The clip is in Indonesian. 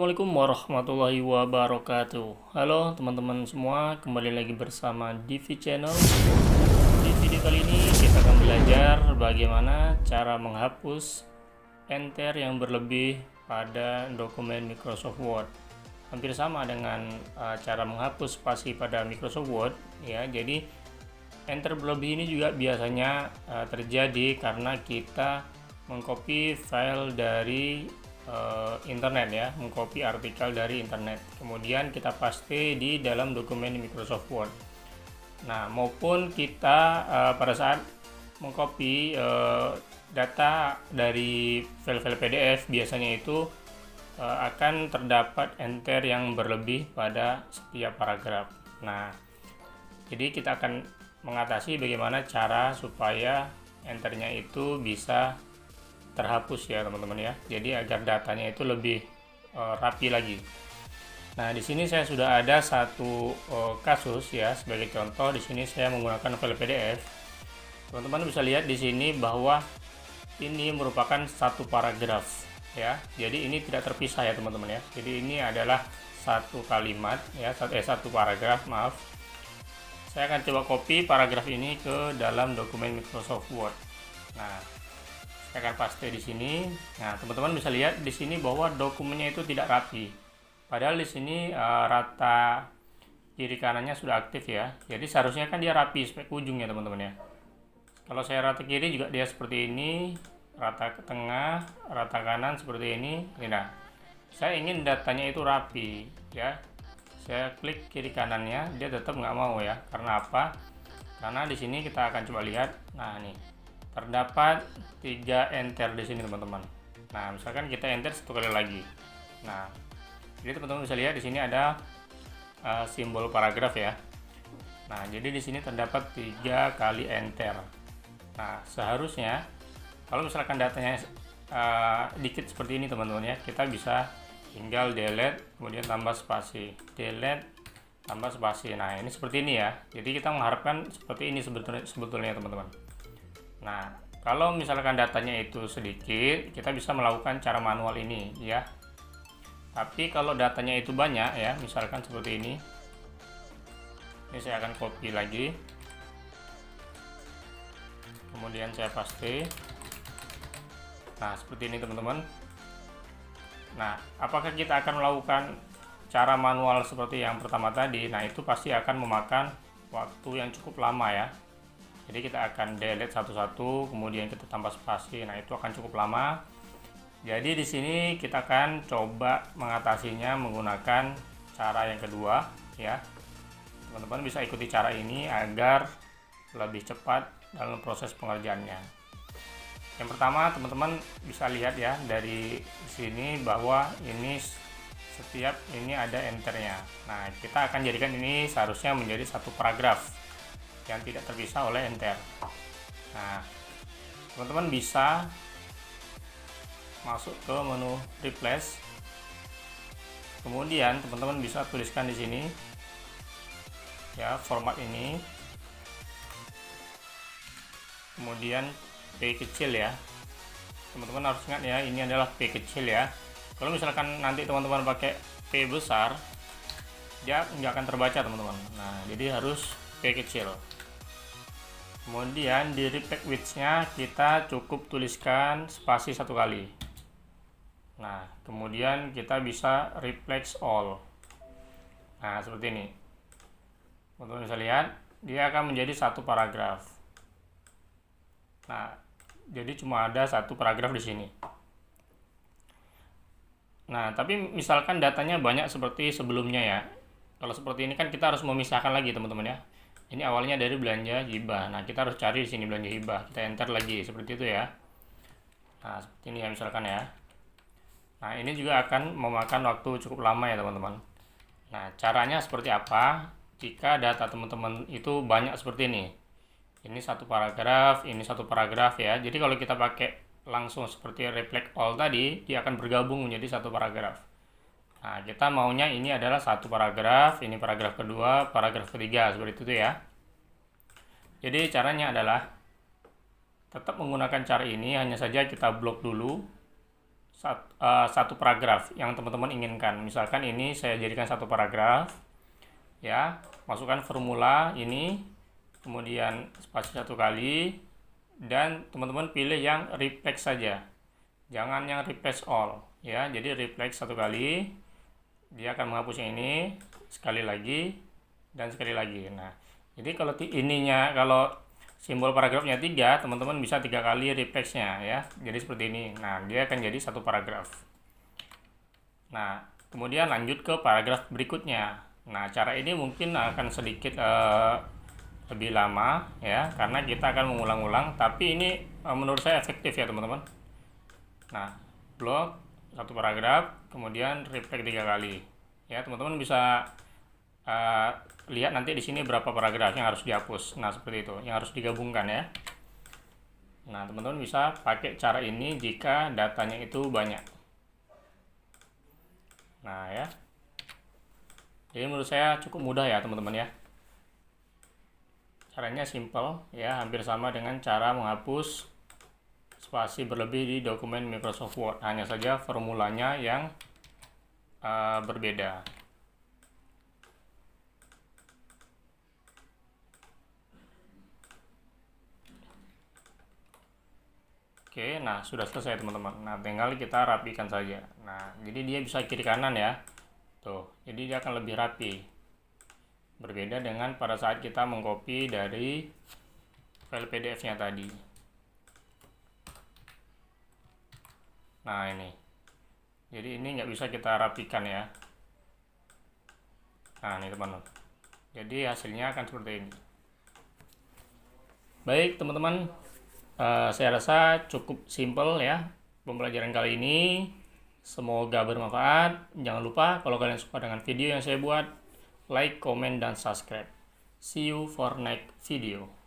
Assalamualaikum warahmatullahi wabarakatuh. Halo teman-teman semua, kembali lagi bersama Divi Channel. Di video kali ini kita akan belajar bagaimana cara menghapus enter yang berlebih pada dokumen Microsoft Word. Hampir sama dengan cara menghapus spasi pada Microsoft Word ya. Jadi enter berlebih ini juga biasanya terjadi karena kita mengcopy file dari internet ya, mengcopy artikel dari internet, kemudian kita paste di dalam dokumen Microsoft Word. Nah, maupun kita pada saat mengcopy data dari file-file PDF, biasanya itu akan terdapat enter yang berlebih pada setiap paragraf. Nah, jadi kita akan mengatasi bagaimana cara supaya enternya itu bisa terhapus ya teman-teman ya. Jadi agar datanya itu lebih rapi lagi. Nah, di sini saya sudah ada satu kasus ya. Sebagai contoh, di sini saya menggunakan file PDF. Teman-teman bisa lihat di sini bahwa ini merupakan satu paragraf ya. Jadi ini tidak terpisah ya teman-teman ya. Jadi ini adalah satu kalimat ya, satu paragraf, maaf. Saya akan coba copy paragraf ini ke dalam dokumen Microsoft Word. Nah, saya akan paste di sini. Nah, teman-teman bisa lihat di sini bahwa dokumennya itu tidak rapi. Padahal di sini rata kiri kanannya sudah aktif ya. Jadi seharusnya kan dia rapi sampai ke ujung ya teman-teman ya. Kalau saya rata kiri juga dia seperti ini, rata ke tengah, rata kanan seperti ini. Nah, saya ingin datanya itu rapi ya. Saya klik kiri kanannya, dia tetap nggak mau ya. Karena apa? Karena di sini kita akan coba lihat. Nah, nih. Terdapat 3 enter di sini teman-teman. Nah, misalkan kita enter satu kali lagi. Nah, jadi teman-teman bisa lihat di sini ada simbol paragraf ya. Nah, jadi di sini terdapat 3 kali enter. Nah, seharusnya kalau misalkan datanya dikit seperti ini teman-teman ya, kita bisa tinggal delete kemudian tambah spasi, delete tambah spasi. Nah, ini seperti ini ya. Jadi kita mengharapkan seperti ini sebetulnya teman-teman. Nah, kalau misalkan datanya itu sedikit, kita bisa melakukan cara manual ini ya. Tapi kalau datanya itu banyak ya, misalkan seperti ini saya akan copy lagi, kemudian saya paste. Nah, seperti ini teman-teman. Nah, apakah kita akan melakukan cara manual seperti yang pertama tadi? Nah, itu pasti akan memakan waktu yang cukup lama ya. Jadi kita akan delete satu-satu, kemudian kita tambah spasi. Nah, itu akan cukup lama. Jadi di sini kita akan coba mengatasinya menggunakan cara yang kedua ya. Teman-teman bisa ikuti cara ini agar lebih cepat dalam proses pengerjaannya. Yang pertama, teman-teman bisa lihat ya dari sini bahwa ini setiap ini ada enternya. Nah, kita akan jadikan ini seharusnya menjadi satu paragraf yang tidak terpisah oleh enter. Nah, teman-teman bisa masuk ke menu replace, kemudian teman-teman bisa tuliskan di sini ya format ini, kemudian P kecil ya. Teman-teman harus ingat ya, ini adalah P kecil ya. Kalau misalkan nanti teman-teman pakai P besar, dia nggak akan terbaca teman-teman. Nah, jadi harus P kecil. Kemudian di replace with-nya kita cukup tuliskan spasi satu kali. Nah, kemudian kita bisa replace all. Nah, seperti ini. Teman-teman bisa lihat, dia akan menjadi satu paragraf. Nah, jadi cuma ada satu paragraf di sini. Nah, tapi misalkan datanya banyak seperti sebelumnya ya. Kalau seperti ini kan kita harus memisahkan lagi teman-teman ya. Ini awalnya dari belanja hibah. Nah, kita harus cari di sini belanja hibah. Kita enter lagi seperti itu ya. Nah, seperti ini ya misalkan ya. Nah, ini juga akan memakan waktu cukup lama ya teman-teman. Nah, caranya seperti apa? Jika data teman-teman itu banyak seperti ini. Ini satu paragraf, ini satu paragraf ya. Jadi kalau kita pakai langsung seperti replace all tadi, dia akan bergabung menjadi satu paragraf. Nah, kita maunya ini adalah satu paragraf, ini paragraf kedua, paragraf ketiga, seperti itu ya. Jadi caranya adalah tetap menggunakan cara ini, hanya saja kita blok dulu satu paragraf yang teman-teman inginkan. Misalkan ini saya jadikan satu paragraf, ya, masukkan formula ini, kemudian spasi satu kali, dan teman-teman pilih yang replace saja, jangan yang replace all, ya. Jadi replace satu kali, dia akan menghapus yang ini, sekali lagi, dan sekali lagi. Nah, jadi kalau kalau simbol paragrafnya 3, teman-teman bisa 3 kali replace-nya, ya. Jadi seperti ini. Nah, dia akan jadi satu paragraf. Nah, kemudian lanjut ke paragraf berikutnya. Nah, cara ini mungkin akan sedikit lebih lama, ya, karena kita akan mengulang-ulang, tapi ini menurut saya efektif, ya teman-teman. Nah, blok satu paragraf, kemudian replace 3 kali, ya. Teman-teman bisa lihat nanti di sini berapa paragraf yang harus dihapus. Nah, seperti itu, yang harus digabungkan, ya. Nah, teman-teman bisa pakai cara ini jika datanya itu banyak. Nah, ya. Jadi menurut saya cukup mudah, ya teman-teman, ya. Caranya simple, ya, hampir sama dengan cara menghapus spasi berlebih di dokumen Microsoft Word. Hanya saja formulanya yang berbeda. Oke, nah sudah selesai teman-teman. Nah, tinggal kita rapikan saja. Nah, jadi dia bisa kiri kanan, ya. Tuh, jadi dia akan lebih rapi. Berbeda dengan pada saat kita mengcopy dari file PDF-nya tadi. Nah, ini. Jadi ini nggak bisa kita rapikan, ya. Nah, ini teman-teman. Jadi hasilnya akan seperti ini. Baik, teman-teman. Saya rasa cukup simple, ya, pembelajaran kali ini. Semoga bermanfaat. Jangan lupa kalau kalian suka dengan video yang saya buat, like, comment, dan subscribe. See you for next video.